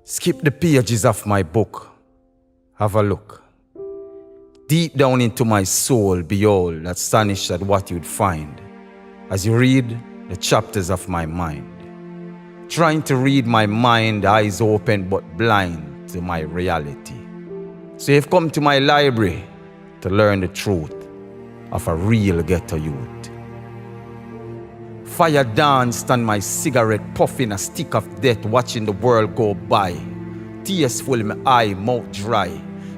Skip the pages of my book. Have a look. Deep down into my soul, behold, astonished at what you'd find as you read the chapters of my mind. Trying to read my mind, eyes open but blind to my reality. So you've come to my library to learn the truth of a real ghetto youth. Fire danced on my cigarette, puffing a stick of death, watching the world go by. Tears full my eye, mouth dry.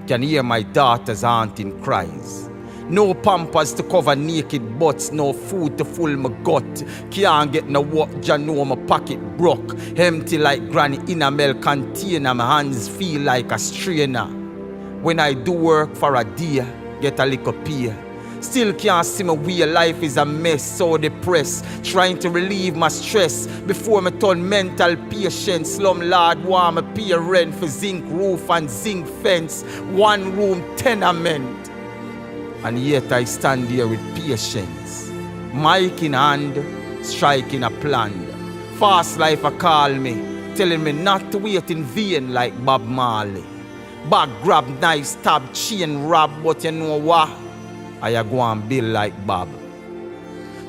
Can hear my daughter's haunting cries. No pampers to cover naked butts, no food to full my gut. Can't get no wock, Jah know my pocket broke. Empty like granny in a mell container, my hands feel like a strainna. When I do work for a day, get a little pay. Still can't see my way, life is a mess, so depressed. Trying to relieve my stress before me turn mental patient. Slum lord want me pay rent for zinc roof and zinc fence, 1 room tenement. And yet I stand here with patience, mic in hand, striking a plan. Fast life a call me, telling me not to wait in vain like Bob Marley. Bag grab, knife stab, chain rob, but you know what? I a go and build like Bob.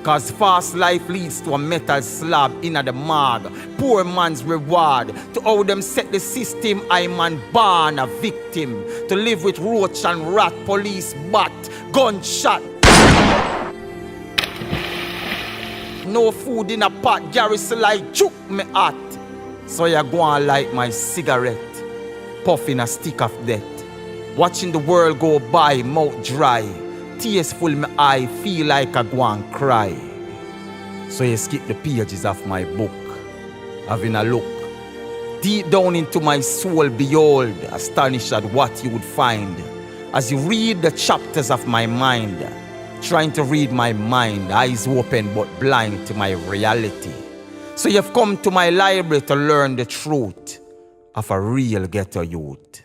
Cause fast life leads to a metal slab in the marge. Poor man's reward. To how them set the system, I man born a victim. To live with roach and rat, police bat, gunshot. No food in a pot, garrison like chook me at. So you go and light my cigarette, puffing a stick of death. Watching the world go by, mouth dry. Tears full my eye, feel like a gwan cry. So you skip the pages of my book, having a look. Deep down into my soul, behold, astonished at what you would find. As you read the chapters of my mind, trying to read my mind, eyes open but blind to my reality. So you've come to my library to learn the truth of a real ghetto youth.